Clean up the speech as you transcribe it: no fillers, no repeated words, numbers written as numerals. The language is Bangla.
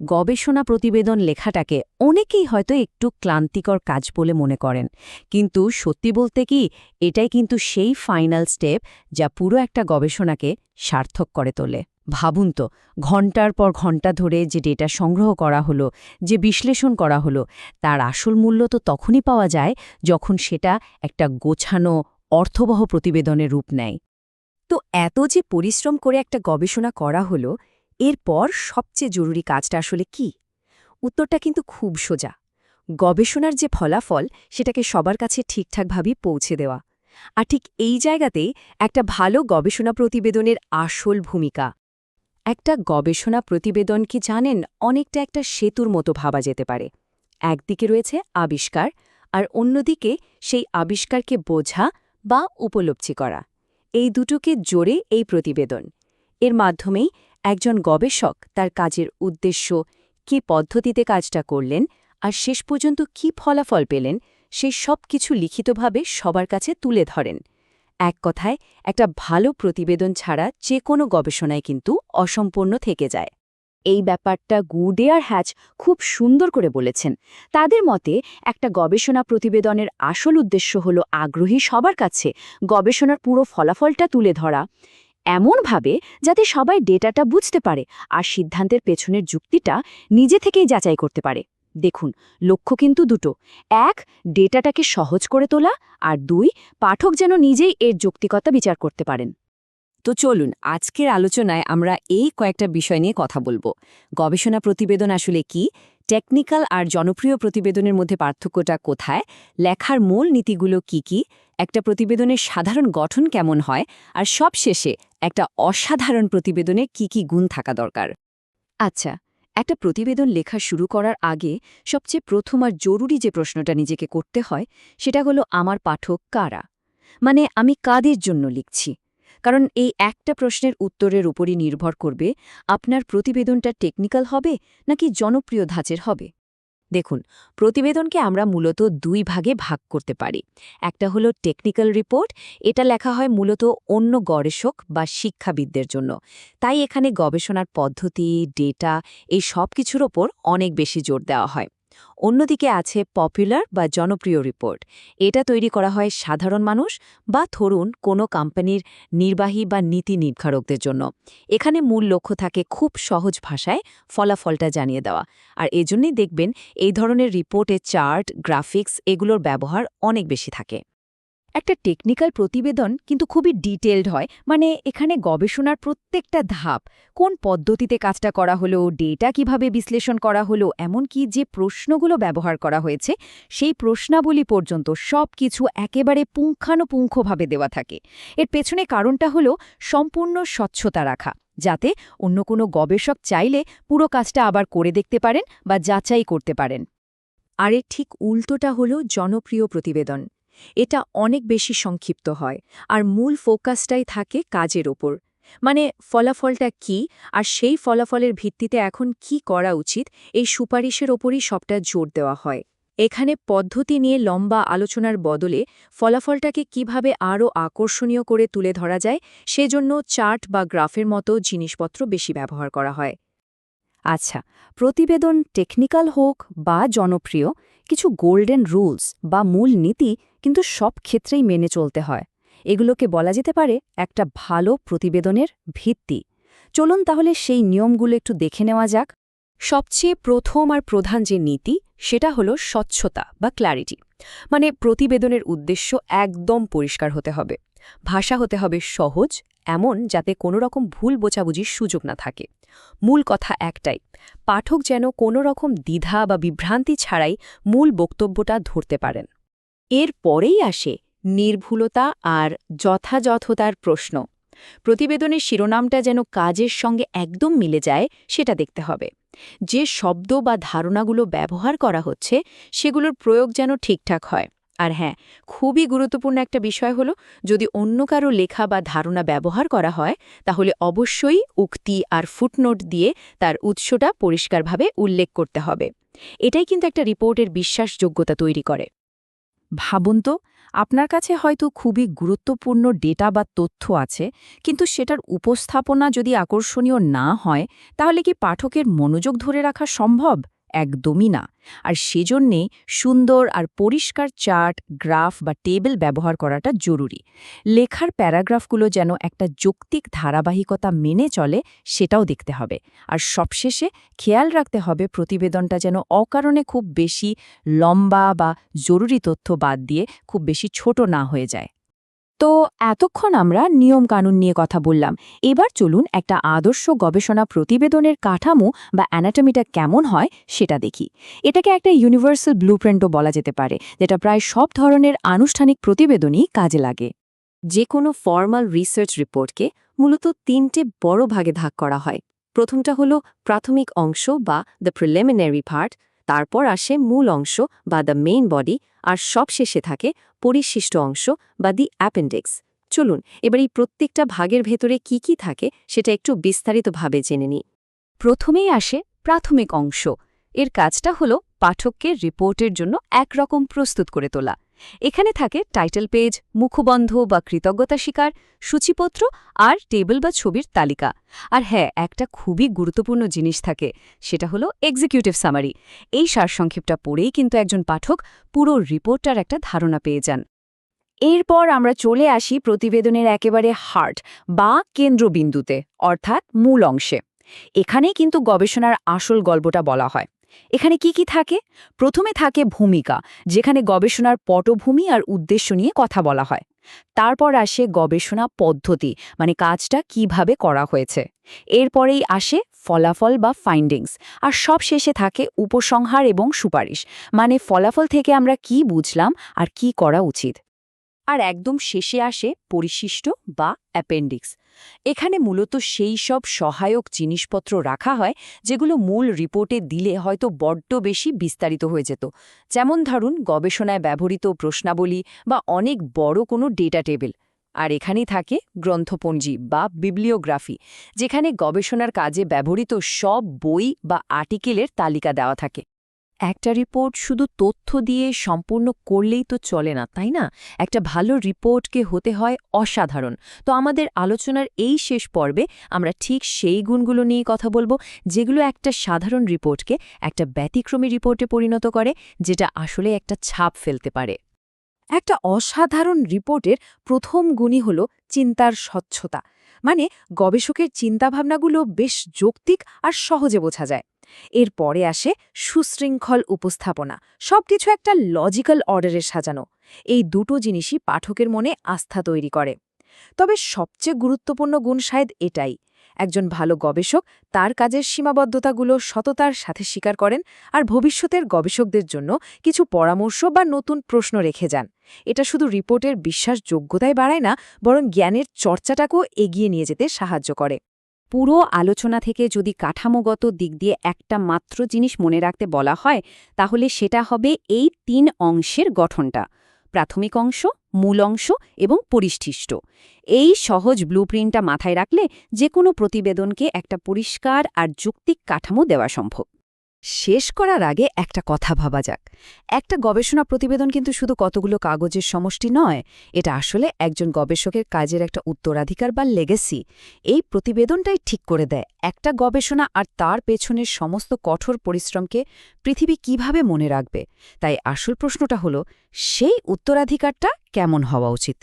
গবেষণা প্রতিবেদন লেখাটাকে অনেকেই হয়তো একটু ক্লান্তিকর কাজ বলে মনে করেন, কিন্তু সত্যি বলতে কি, এটাই কিন্তু সেই ফাইনাল স্টেপ যা পুরো একটা গবেষণাকে সার্থক করে তোলে। ভাবুন তো, ঘন্টার পর ঘন্টা ধরে যে ডেটা সংগ্রহ করা হলো, যে বিশ্লেষণ করা হলো, তার আসল মূল্য তো তখনই পাওয়া যায় যখন সেটা একটা গোছানো, অর্থবহ প্রতিবেদনের রূপ নেয়। তো এত যে পরিশ্রম করে একটা গবেষণা করা হলো, এরপর সবচেয়ে জরুরি কাজটা আসলে কি? উত্তরটা কিন্তু খুব সোজা। গবেষণার যে ফলাফল, সেটাকে সবার কাছে ঠিকঠাকভাবে পৌঁছে দেওয়া। আর ঠিক এই জায়গাতেই একটা ভালো গবেষণা প্রতিবেদনের আসল ভূমিকা। একটা গবেষণা প্রতিবেদন কি জানেন, অনেকটা একটা সেতুর মতো ভাবা যেতে পারে। একদিকে রয়েছে আবিষ্কার, আর অন্যদিকে সেই আবিষ্কারকে বোঝা বা উপলব্ধি করা। এই দুটোকে জোরে এই প্রতিবেদন। এর মাধ্যমেই একজন গবেষক তার কাজের উদ্দেশ্য, কী পদ্ধতিতে কাজটা করলেন, আর শেষ পর্যন্ত কী ফলাফল পেলেন, সেই সব কিছু লিখিতভাবে সবার কাছে তুলে ধরেন। এক কথায়, একটা ভালো প্রতিবেদন ছাড়া যে কোনো গবেষণায় কিন্তু অসম্পূর্ণ থেকে যায়। এই ব্যাপারটা গুডে আর হ্যাচ খুব সুন্দর করে বলেছেন। তাদের মতে একটা গবেষণা প্রতিবেদনের আসল উদ্দেশ্য হল আগ্রহী সবার কাছে গবেষণার পুরো ফলাফলটা তুলে ধরা, এমনভাবে যাতে সবাই ডেটাটা বুঝতে পারে আর সিদ্ধান্তের পেছনের যুক্তিটা নিজে থেকেই যাচাই করতে পারে। দেখুন, লক্ষ্য কিন্তু দুটো: এক, ডেটাটাকে সহজ করে তোলা, আর দুই, পাঠক যেন নিজেই এর যৌক্তিকতা বিচার করতে পারেন। তো চলুন, আজকের আলোচনায় আমরা এই কয়েকটা বিষয় নিয়ে কথা বলবো। গবেষণা প্রতিবেদন আসলে কি, টেকনিক্যাল আর জনপ্রিয় প্রতিবেদনের মধ্যে পার্থক্যটা কোথায়, লেখার মূল নীতিগুলো কি, একটা প্রতিবেদনের সাধারণ গঠন কেমন হয়, আর সবশেষে একটা অসাধারণ প্রতিবেদনে কি গুণ থাকা দরকার। আচ্ছা, একটা প্রতিবেদন লেখা শুরু করার আগে সবচেয়ে প্রথম আর জরুরি যে প্রশ্নটা নিজেকে করতে হয়, সেটা হলো আমার পাঠক কারা। মানে আমি কাদের জন্য লিখছি। কারণ এই একটা প্রশ্নের উত্তরের উপরই নির্ভর করবে আপনার প্রতিবেদনটা টেকনিক্যাল হবে নাকি জনপ্রিয় ধাঁচের হবে। দেখুন, প্রতিবেদনকে আমরা মূলত দুই ভাগে ভাগ করতে পারি। একটা হলো টেকনিক্যাল রিপোর্ট। এটা লেখা হয় মূলত অন্য গবেষক বা শিক্ষাবিদদের জন্য। তাই এখানে গবেষণার পদ্ধতি, ডেটা, এই সব কিছুর ওপর অনেক বেশি জোর দেওয়া হয়। অন্যদিকে আছে পপুলার বা জনপ্রিয় রিপোর্ট। এটা তৈরি করা হয় সাধারণ মানুষ বা ধরুন কোনো কোম্পানির নির্বাহী বা নীতি নির্ধারকদের জন্য। এখানে মূল লক্ষ্য থাকে খুব সহজ ভাষায় ফলাফলটা জানিয়ে দেওয়া। আর এজন্যই দেখবেন এই ধরনের রিপোর্টে চার্ট, গ্রাফিক্স এগুলোর ব্যবহার অনেক বেশি থাকে। একটা টেকনিক্যাল প্রতিবেদন কিন্তু খুবই ডিটেইলড হয়। মানে এখানে গবেষণার প্রত্যেকটা ধাপ, কোন পদ্ধতিতে কাজটা করা হলো, ডেটা কিভাবে বিশ্লেষণ করা হলো, এমনকি যে প্রশ্নগুলো ব্যবহার করা হয়েছে সেই প্রশ্নাবলী পর্যন্ত সব কিছু একেবারে পুঙ্খানুপুঙ্খভাবে দেওয়া থাকে। এর পেছনে কারণটা হলো সম্পূর্ণ স্বচ্ছতা রাখা, যাতে অন্য কোনো গবেষক চাইলে পুরো কাজটা আবার করে দেখতে পারেন বা যাচাই করতে পারেন। আর এর ঠিক উল্টোটা হলো জনপ্রিয় প্রতিবেদন। এটা অনেক বেশি সংক্ষিপ্ত হয়, আর মূল ফোকাসটাই থাকে কাজের ওপর। মানে ফলাফলটা কি, আর সেই ফলাফলের ভিত্তিতে এখন কি করা উচিত, এই সুপারিশের ওপরই সবটা জোর দেওয়া হয়। এখানে পদ্ধতি নিয়ে লম্বা আলোচনার বদলে ফলাফলটাকে কিভাবে আরও আকর্ষণীয় করে তুলে ধরা যায়, সেজন্য চার্ট বা গ্রাফের মতো জিনিসপত্র বেশি ব্যবহার করা হয়। আচ্ছা, প্রতিবেদন টেকনিক্যাল হোক বা জনপ্রিয়, কিছু গোল্ডেন রুলস বা মূল নীতি কিন্তু সব ক্ষেত্রেই মেনে চলতে হয়। এগুলোকে বলা যেতে পারে একটা ভালো প্রতিবেদনের ভিত্তি। চলুন তাহলে সেই নিয়মগুলো একটু দেখে নেওয়া যাক। সবচেয়ে প্রথম আর প্রধান যে নীতি, সেটা হলো স্বচ্ছতা বা ক্ল্যারিটি। মানে প্রতিবেদনের উদ্দেশ্য একদম পরিষ্কার হতে হবে। ভাষা হতে হবে সহজ, এমন যাতে কোনো রকম ভুল বোঝাবুঝির সুযোগ না থাকে। মূল কথা একটাই, পাঠক যেন কোনো রকম দ্বিধা বা বিভ্রান্তি ছাড়াই মূল বক্তব্যটা ধরতে পারেন। এর পরেই আসে নির্ভুলতা আর যথাযথতার প্রশ্ন। প্রতিবেদনের শিরোনামটা যেন কাজের সঙ্গে একদম মিলে যায় সেটা দেখতে হবে। যে শব্দ বা ধারণাগুলো ব্যবহার করা হচ্ছে সেগুলোর প্রয়োগ যেন ঠিকঠাক হয়। আর হ্যাঁ, খুবই গুরুত্বপূর্ণ একটা বিষয় হলো, যদি অন্য কারো লেখা বা ধারণা ব্যবহার করা হয় তাহলে অবশ্যই উক্তি আর ফুটনোট দিয়ে তার উৎসটা পরিষ্কারভাবে উল্লেখ করতে হবে। এটাই কিন্তু একটা রিপোর্টের বিশ্বাসযোগ্যতা তৈরি করে। ভাবুন তো, আপনার কাছে হয়তো খুবই গুরুত্বপূর্ণ ডেটা বা তথ্য আছে, কিন্তু সেটার উপস্থাপনা যদি আকর্ষণীয় না হয়, তাহলে কি পাঠকের মনোযোগ ধরে রাখা সম্ভব? একদমই না। আর সেজন্যেই সুন্দর আর পরিষ্কার চার্ট, গ্রাফ বা টেবিল ব্যবহার করাটা জরুরি। লেখার প্যারাগ্রাফগুলো যেন একটা যৌক্তিক ধারাবাহিকতা মেনে চলে, সেটাও দেখতে হবে। আর সবশেষে খেয়াল রাখতে হবে প্রতিবেদনটা যেন অকারণে খুব বেশি লম্বা বা জরুরি তথ্য বাদ দিয়ে খুব বেশি ছোট না হয়ে যায়। তো এতক্ষণ আমরা নিয়মকানুন নিয়ে কথা বললাম। এবার চলুন একটা আদর্শ গবেষণা প্রতিবেদনের কাঠামো বা অ্যানাটমিটা কেমন হয় সেটা দেখি। এটাকে একটা ইউনিভার্সাল ব্লুপ্রিন্টও বলা যেতে পারে, যেটা প্রায় সব ধরনের আনুষ্ঠানিক প্রতিবেদনই কাজে লাগে। যে কোনো ফর্মাল রিসার্চ রিপোর্টকে মূলত 3টে বড় ভাগে ভাগ করা হয়। প্রথমটা হলো প্রাথমিক অংশ বা দ্য প্রিলিমিনারি পার্ট, তারপর আসে মূল অংশ বা দ্য মেইন বডি, আর সবশেষে থাকে পরিশিষ্ট অংশ বা দি অ্যাপেন্ডিক্স। চলুন এবার এই প্রত্যেকটা ভাগের ভেতরে কি কি থাকে সেটা একটু বিস্তারিতভাবে জেনে নিই। প্রথমেই আসে প্রাথমিক অংশ। এর কাজটা হলো পাঠককে রিপোর্টের জন্য একরকম প্রস্তুত করে তোলা। এখানে থাকে টাইটেল পেজ, মুখবন্ধ বা কৃতজ্ঞতা স্বীকার, সূচিপত্র আর টেবিল বা ছবির তালিকা। আর হ্যাঁ, একটা খুবই গুরুত্বপূর্ণ জিনিস থাকে, সেটা হলো এক্সিকিউটিভ সামারি। এই সারসংক্ষেপটা পড়েই কিন্তু একজন পাঠক পুরো রিপোর্টটার একটা ধারণা পেয়ে যান। এরপর আমরা চলে আসি প্রতিবেদনের একেবারে হার্ট বা কেন্দ্রবিন্দুতে, অর্থাৎ মূল অংশে। এখানেই কিন্তু গবেষণার আসল গল্পটা বলা হয়। এখানে কি কি থাকে? প্রথমে থাকে ভূমিকা, যেখানে গবেষণার পটভূমি আর উদ্দেশ্য নিয়ে কথা বলা হয়। তারপর আসে গবেষণা পদ্ধতি, মানে কাজটা কিভাবে করা হয়েছে। এরপরেই আসে ফলাফল বা ফাইন্ডিংস, আর সব শেষে থাকে উপসংহার এবং সুপারিশ, মানে ফলাফল থেকে আমরা কি বুঝলাম আর কি করা উচিত। আর একদম শেষে আসে পরিশিষ্ট বা অ্যাপেন্ডিক্স। এখানে মূলত সেই সব সহায়ক জিনিসপত্র রাখা হয় যেগুলো মূল রিপোর্টে দিলে হয়তো বড্ড বেশি বিস্তারিত হয়ে যেত। যেমন ধরুন গবেষণায় ব্যবহৃত প্রশ্নাবলী বা অনেক বড় কোনো ডেটা টেবিল। আর এখানেই থাকে গ্রন্থপঞ্জি বা বিবলিওগ্রাফি, যেখানে গবেষণার কাজে ব্যবহৃত সব বই বা আর্টিকেলের তালিকা দেওয়া থাকে। একটা রিপোর্ট শুধু তথ্য দিয়ে সম্পূর্ণ করলেই তো চলে না, তাই না? একটা ভালো রিপোর্টকে হতে হয় অসাধারণ। তো আমাদের আলোচনার এই শেষ পর্বে আমরা ঠিক সেই গুণগুলো নিয়ে কথা বলবো, যেগুলো একটা সাধারণ রিপোর্টকে একটা ব্যতিক্রমী রিপোর্টে পরিণত করে, যেটা আসলে একটা ছাপ ফেলতে পারে। একটা অসাধারণ রিপোর্টের প্রথম গুণই হল চিন্তার স্বচ্ছতা, মানে গবেষকের চিন্তাভাবনাগুলো বেশ যৌক্তিক আর সহজে বোঝা যায়। এরপরে আসে সুশৃঙ্খল উপস্থাপনা, সবকিছু একটা লজিক্যাল অর্ডারে সাজানো। এই দুটো জিনিসই পাঠকের মনে আস্থা তৈরি করে। তবে সবচেয়ে গুরুত্বপূর্ণ গুণ শায়দ এটাই, একজন ভালো গবেষক তার কাজের সীমাবদ্ধতাগুলো সততার সাথে স্বীকার করেন আর ভবিষ্যতের গবেষকদের জন্য কিছু পরামর্শ বা নতুন প্রশ্ন রেখে যান। এটা শুধু রিপোর্টের বিশ্বাসযোগ্যতাই বাড়ায় না, বরং জ্ঞানের চর্চাটাকেও এগিয়ে নিয়ে যেতে সাহায্য করে। পুরো আলোচনা থেকে যদি কাঠামোগত দিক দিয়ে একটা মাত্র জিনিস মনে রাখতে বলা হয়, তাহলে সেটা হবে এই 3 অংশের গঠনটা: প্রাথমিক অংশ, মূল অংশ এবং পরিশিষ্ট। এই সহজ ব্লুপ্রিন্টটা মাথায় রাখলে যে কোনো প্রতিবেদনকে একটা পরিষ্কার আর যৌক্তিক কাঠামো দেওয়া সম্ভব। শেষ করার আগে একটা কথা ভাবা যাক। একটা গবেষণা প্রতিবেদন কিন্তু শুধু কতগুলো কাগজের সমষ্টি নয়, এটা আসলে একজন গবেষকের কাজের একটা উত্তরাধিকার বা লেগেসি। এই প্রতিবেদনটাই ঠিক করে দেয় একটা গবেষণা আর তার পেছনের সমস্ত কঠোর পরিশ্রমকে পৃথিবী কিভাবে মনে রাখবে। তাই আসল প্রশ্নটা হলো, সেই উত্তরাধিকারটা কেমন হওয়া উচিত?